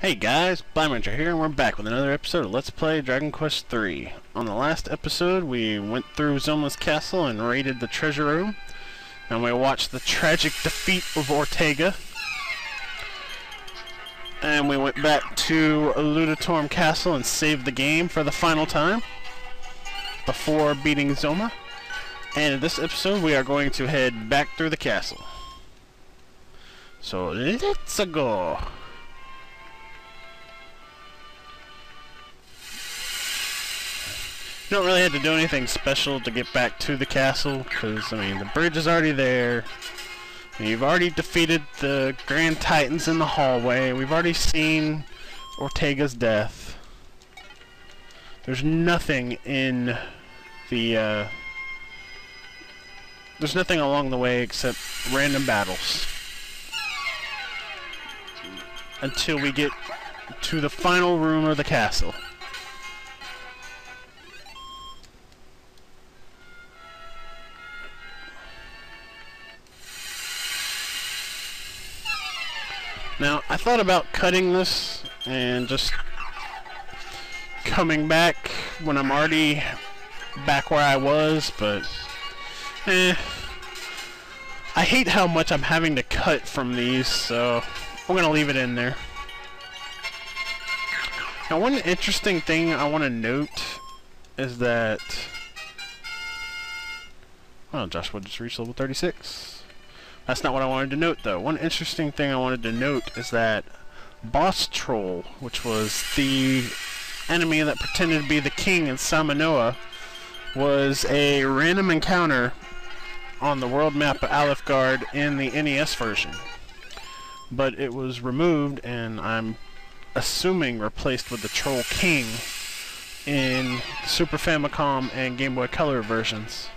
Hey guys, Blaumagier here, and we're back with another episode of Let's Play Dragon Quest III. On the last episode, we went through Zoma's castle and raided the treasure room, and we watched the tragic defeat of Ortega. And we went back to Ludatorum Castle and saved the game for the final time before beating Zoma. And in this episode, we are going to head back through the castle. So let's go. You don't really have to do anything special to get back to the castle, because, I mean, the bridge is already there. And you've already defeated the Grand Titans in the hallway. We've already seen Ortega's death. There's nothing in the, there's nothing along the way except random battles. Until we get to the final room of the castle. Now, I thought about cutting this and just coming back when I'm already back where I was, but I hate how much I'm having to cut from these, so I'm going to leave it in there. Now, one interesting thing I want to note is that... Oh, Joshua just reached level 36. That's not what I wanted to note, though. One interesting thing I wanted to note is that Boss Troll, which was the enemy that pretended to be the king in Samanoa, was a random encounter on the world map of Alefgard in the NES version. But it was removed, and I'm assuming replaced with the Troll King in Super Famicom and Game Boy Color versions.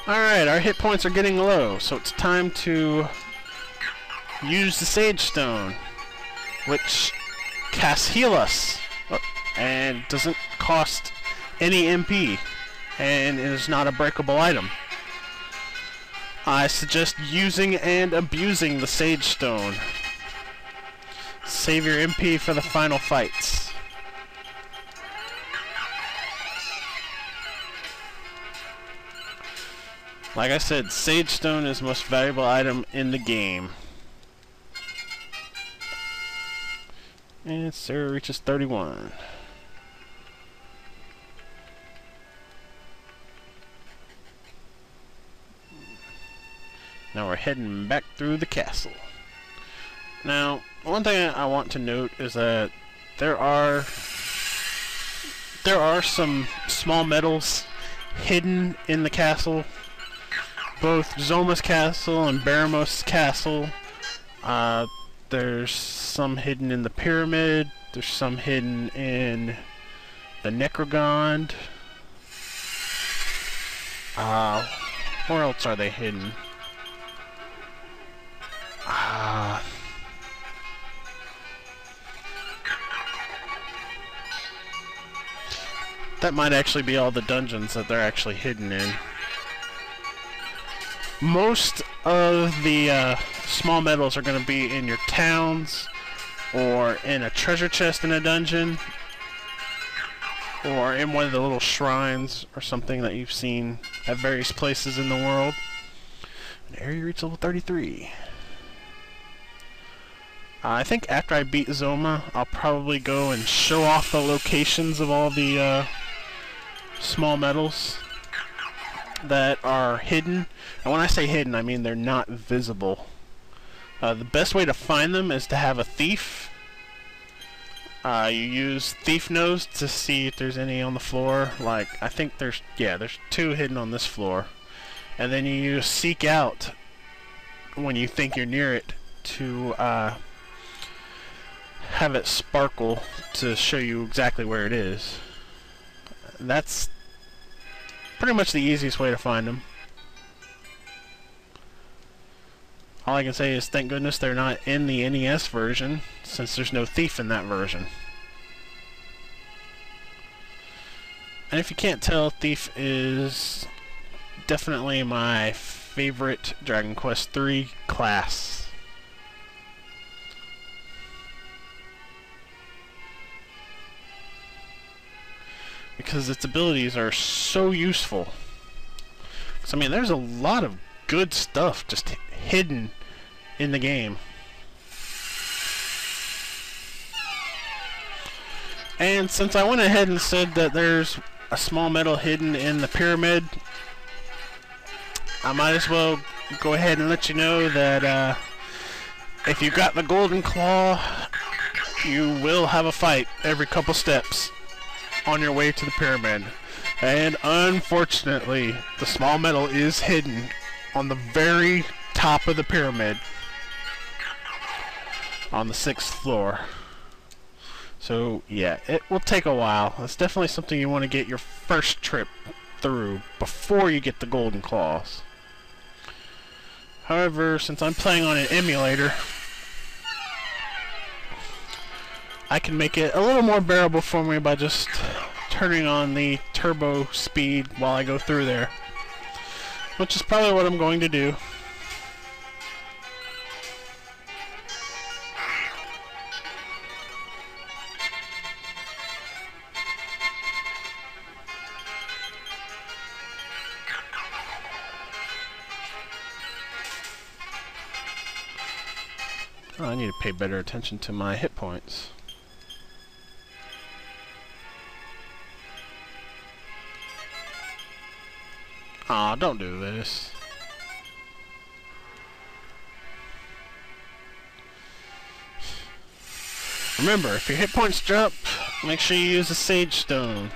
Alright, our hit points are getting low, so it's time to use the Sage Stone, which casts Heal Us, and doesn't cost any MP, and is not a breakable item. I suggest using and abusing the Sage Stone. Save your MP for the final fights. Like I said, Sage Stone is the most valuable item in the game. And Sarah reaches 31. Now we're heading back through the castle. Now, one thing I want to note is that there are some small medals hidden in the castle. Both Zoma's castle and Baramos' castle. There's some hidden in the pyramid. There's some hidden in the Necrogond. Where else are they hidden? That might actually be all the dungeons that they're actually hidden in. Most of the small medals are going to be in your towns, or in a treasure chest in a dungeon, or in one of the little shrines or something that you've seen at various places in the world. And there you reach level 33. I think after I beat Zoma, I'll probably go and show off the locations of all the small medals that are hidden. And when I say hidden, I mean they're not visible. The best way to find them is to have a thief. You use Thief Nose to see if there's any on the floor. Like, I think there's 2 hidden on this floor. And then you use Seek Out when you think you're near it to have it sparkle to show you exactly where it is. That's pretty much the easiest way to find them. All I can say is thank goodness they're not in the NES version, since there's no thief in that version. And if you can't tell, Thief is definitely my favorite Dragon Quest III class. Because its abilities are so useful. I mean, there's a lot of good stuff just hidden in the game. And since I went ahead and said that there's a small medal hidden in the pyramid, I might as well go ahead and let you know that if you got the golden claw, you will have a fight every couple steps on your way to the pyramid. And unfortunately, the small medal is hidden on the very top of the pyramid on the 6th floor. So yeah, it will take a while. It's definitely something you want to get your first trip through before you get the golden claws. However, since I'm playing on an emulator, I can make it a little more bearable for me by just turning on the turbo speed while I go through there, which is probably what I'm going to do. Oh, I need to pay better attention to my hit points. Aw, don't do this. Remember, if your hit points drop, make sure you use the Sage Stone.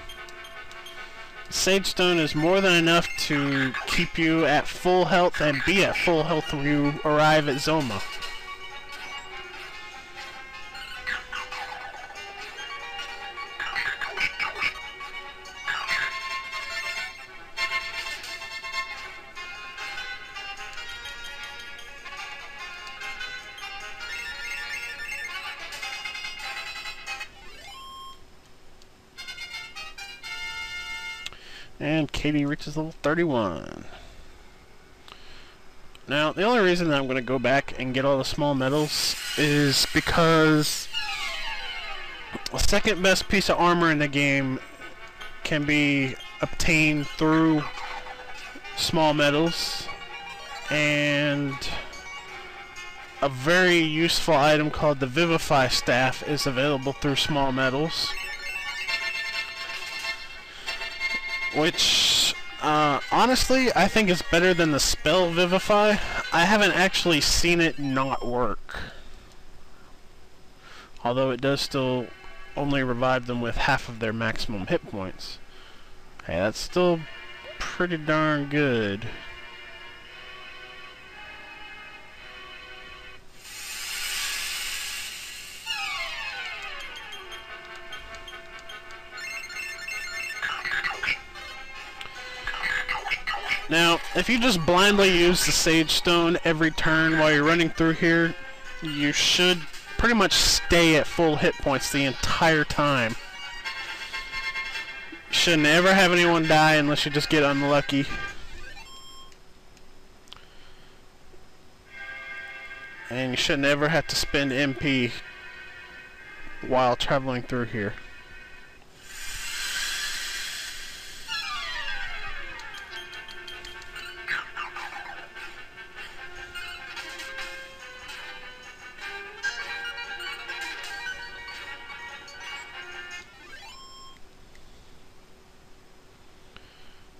Sage Stone is more than enough to keep you at full health and be at full health when you arrive at Zoma. And Katie reaches level 31. Now, the only reason that I'm going to go back and get all the small medals is because the second best piece of armor in the game can be obtained through small medals, and a very useful item called the Vivify Staff is available through small medals, which honestly I think is better than the spell Vivify. I haven't actually seen it not work, although it does still only revive them with half of their maximum hit points. Hey, that's still pretty darn good. Now, if you just blindly use the Sage Stone every turn while you're running through here, you should pretty much stay at full hit points the entire time. You should never have anyone die unless you just get unlucky. And you should never have to spend MP while traveling through here.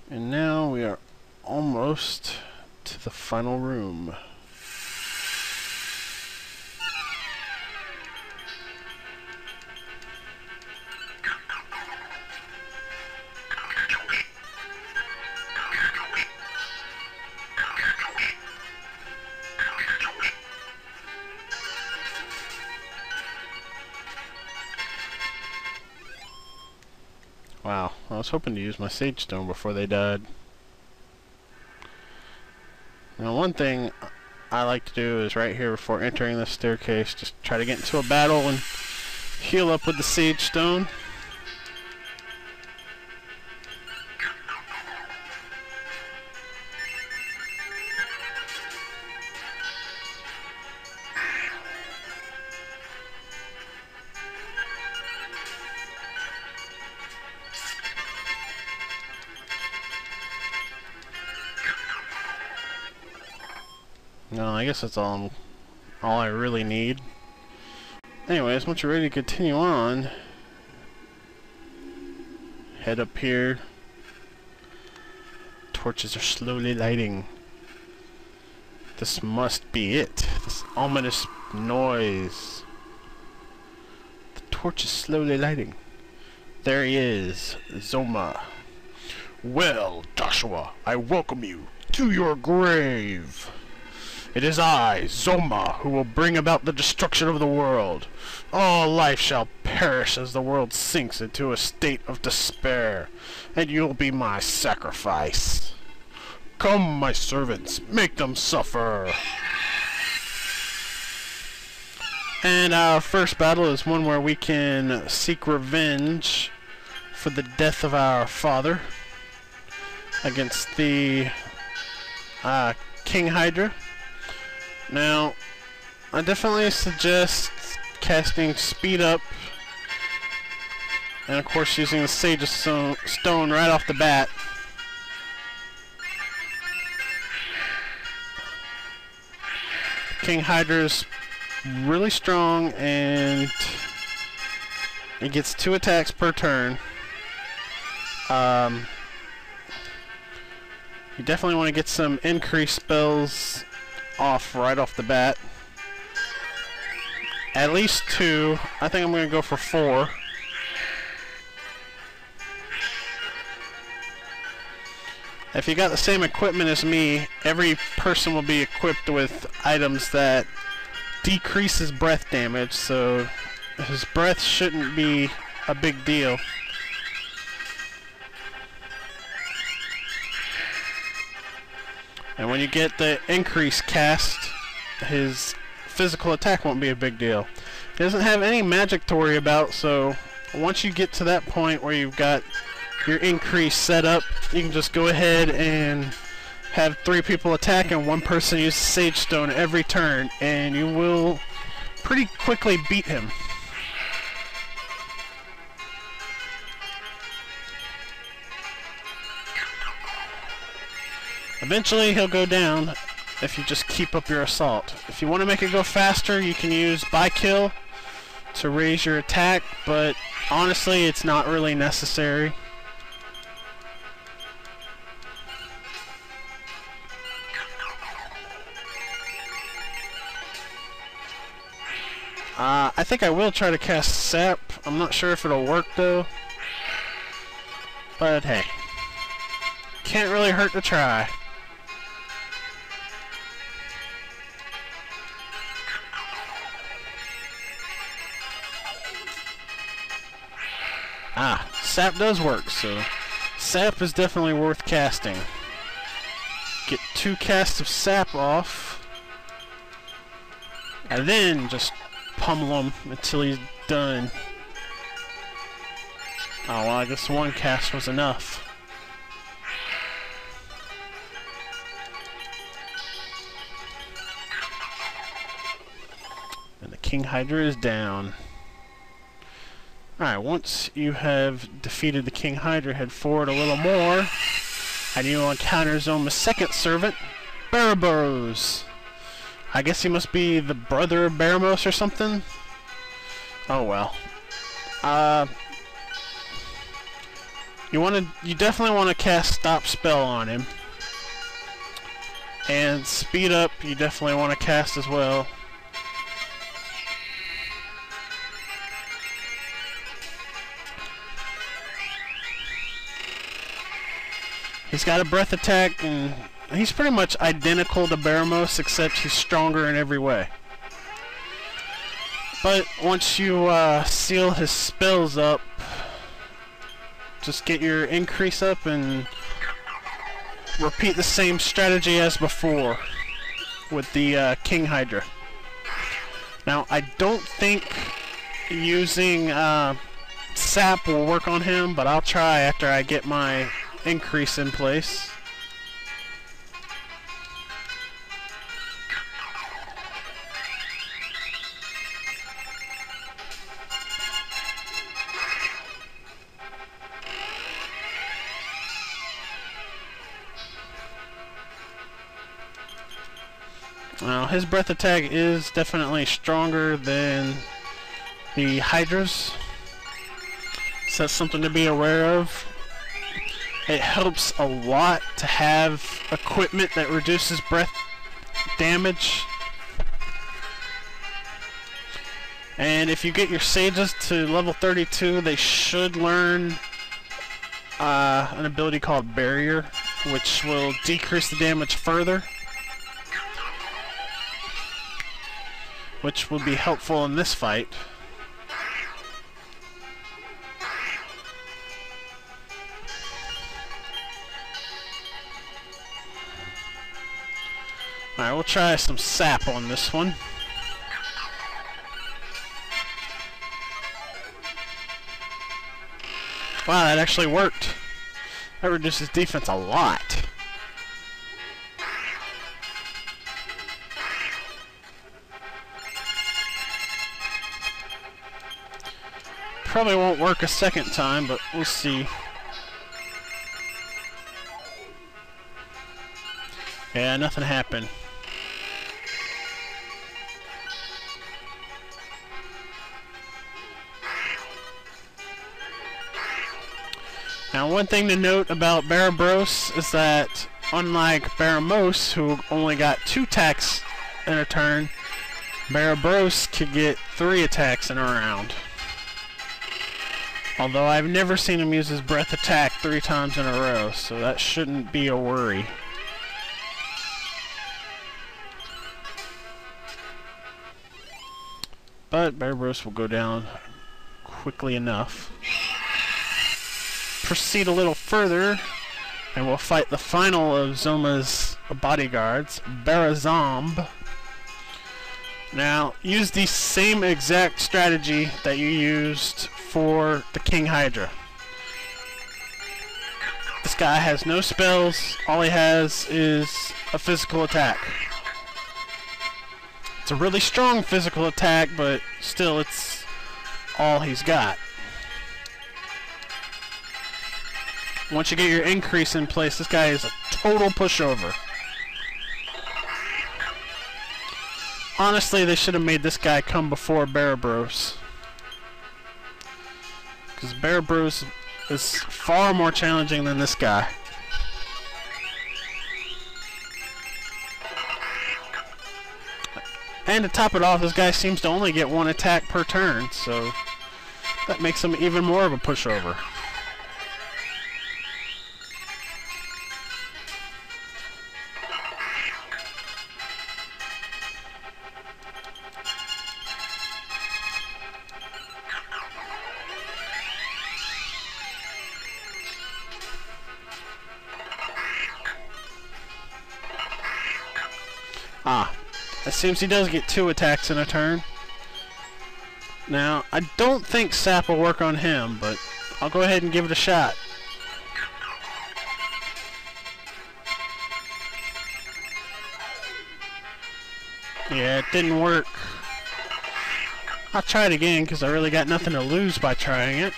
And now we are almost to the final room. Wow, I was hoping to use my Sage Stone before they died. Now, one thing I like to do is right here before entering this staircase, just try to get into a battle and heal up with the Sage Stone. No, I guess that's all I really need. Anyways, once you're ready to continue on, head up here. Torches are slowly lighting. This must be it. This ominous noise. The torch is slowly lighting. There he is, Zoma. Well, Joshua, I welcome you to your grave. It is I, Zoma, who will bring about the destruction of the world. All life shall perish as the world sinks into a state of despair, and you'll be my sacrifice. Come, my servants, make them suffer. And our first battle is one where we can seek revenge for the death of our father against the King Hydra. Now, I definitely suggest casting Speed Up, and of course using the Sage of Stone right off the bat. King Hydra's really strong, and he gets 2 attacks per turn. You definitely want to get some increased spells off right off the bat. At least 2. I think I'm going to go for 4. If you got the same equipment as me, every person will be equipped with items that decrease his breath damage, so his breath shouldn't be a big deal. And when you get the increase cast, his physical attack won't be a big deal. He doesn't have any magic to worry about, so once you get to that point where you've got your increase set up, you can just go ahead and have 3 people attack and 1 person use Sage Stone every turn, and you will pretty quickly beat him. Eventually he'll go down if you just keep up your assault. If you want to make it go faster, you can use By Kill to raise your attack, but honestly it's not really necessary. I think I will try to cast Sap. I'm not sure if it'll work though. But hey, can't really hurt to try. Sap does work, so Sap is definitely worth casting. Get 2 casts of Sap off, and then just pummel him until he's done. Oh, well, I guess 1 cast was enough. And the King Hydra is down. Alright, once you have defeated the King Hydra, head forward a little more, and you will encounter Zoma's second servant, Barabos. I guess he must be the brother of Baramos or something? Oh well. You definitely want to cast Stop Spell on him. And Speed Up you definitely want to cast as well. He's got a breath attack, and he's pretty much identical to Baramos, except he's stronger in every way. But once you seal his spells up, just get your increase up and repeat the same strategy as before with the King Hydra. Now, I don't think using Sap will work on him, but I'll try after I get my increase in place. Now, his breath attack is definitely stronger than the Hydra's, so that's something to be aware of. It helps a lot to have equipment that reduces breath damage. And if you get your sages to level 32, they should learn an ability called Barrier, which will decrease the damage further, which will be helpful in this fight. Alright, we'll try some sap on this one. Wow, that actually worked. That reduces defense a lot. Probably won't work a second time, but we'll see. Yeah, nothing happened. Now, one thing to note about Barabros is that, unlike Baramos, who only got 2 attacks in a turn, Barabros could get 3 attacks in a round. Although I've never seen him use his breath attack 3 times in a row, so that shouldn't be a worry. But Barabros will go down quickly enough. Proceed a little further, and we'll fight the final of Zoma's bodyguards, Azam. Now, use the same exact strategy that you used for the King Hydra. This guy has no spells, all he has is a physical attack. It's a really strong physical attack, but still it's all he's got. Once you get your increase in place, this guy is a total pushover. Honestly, they should have made this guy come before Barabros, because Barabros is far more challenging than this guy. And to top it off, this guy seems to only get 1 attack per turn, so that makes him even more of a pushover. It seems he does get 2 attacks in a turn. Now, I don't think sap will work on him, but I'll go ahead and give it a shot. Yeah, it didn't work. I'll try it again, because I really got nothing to lose by trying it,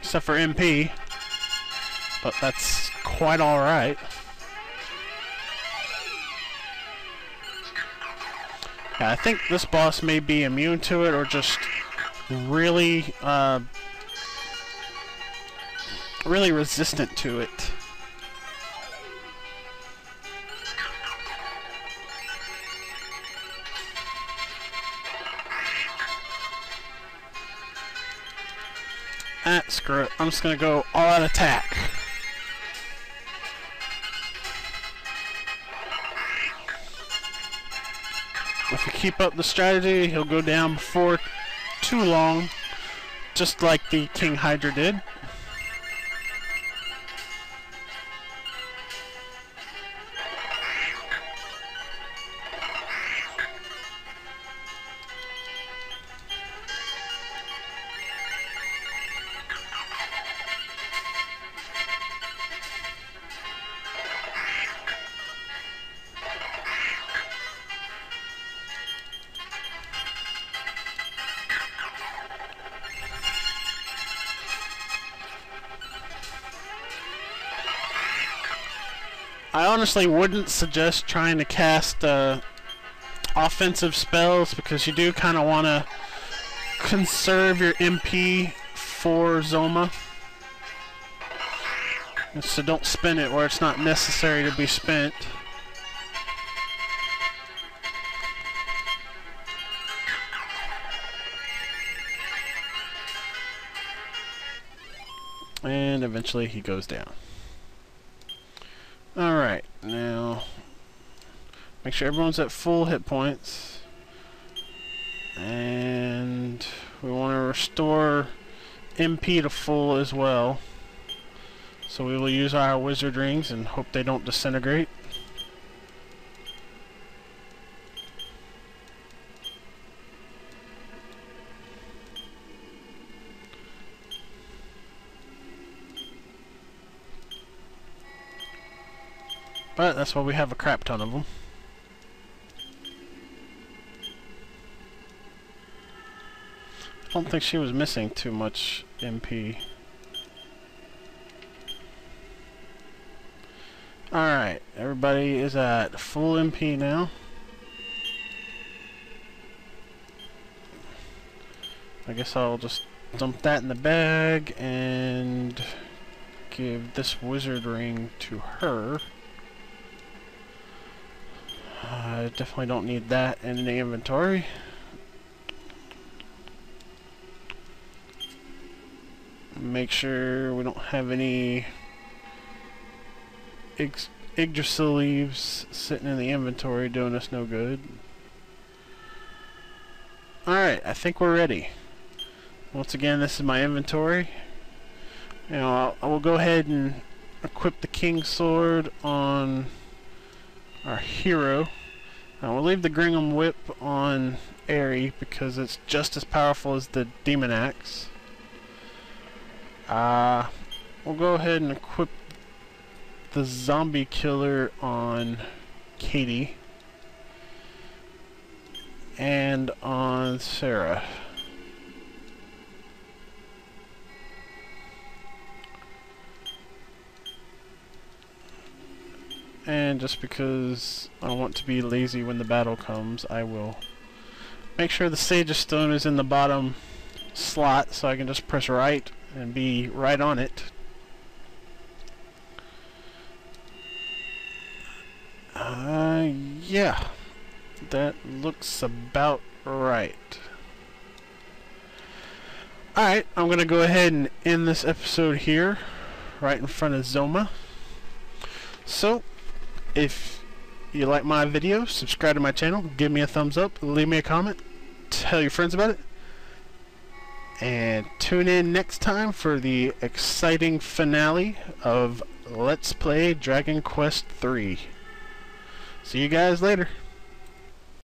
except for MP. But that's quite alright. Yeah, I think this boss may be immune to it, or just really, really resistant to it. Screw it. I'm just gonna go all-out attack. If you keep up the strategy, he'll go down before too long, just like the King Hydra did. I honestly wouldn't suggest trying to cast offensive spells because you do kind of want to conserve your MP for Zoma. And so don't spend it where it's not necessary to be spent. And eventually he goes down. Alright, now make sure everyone's at full hit points. And we want to restore MP to full as well. So we will use our wizard rings and hope they don't disintegrate. But that's why we have a crap ton of them. I don't think she was missing too much MP. Alright, everybody is at full MP now. I guess I'll just dump that in the bag and give this wizard ring to her. I definitely don't need that in the inventory. Make sure we don't have any Yggdrasil leaves sitting in the inventory doing us no good. Alright, I think we're ready. Once again, this is my inventory. You know, I will go ahead and equip the King's Sword on our hero. Now we'll leave the Gringham Whip on Aerie because it's just as powerful as the Demon Axe. We'll go ahead and equip the Zombie Killer on Katie and on Sarah. And just because I want to be lazy when the battle comes, I will make sure the Sage of Stone is in the bottom slot so I can just press right and be right on it. Yeah, that looks about right. Alright, I'm going to go ahead and end this episode here, right in front of Zoma. So, if you like my video, subscribe to my channel, give me a thumbs up, leave me a comment, tell your friends about it, and tune in next time for the exciting finale of Let's Play Dragon Quest III. See you guys later.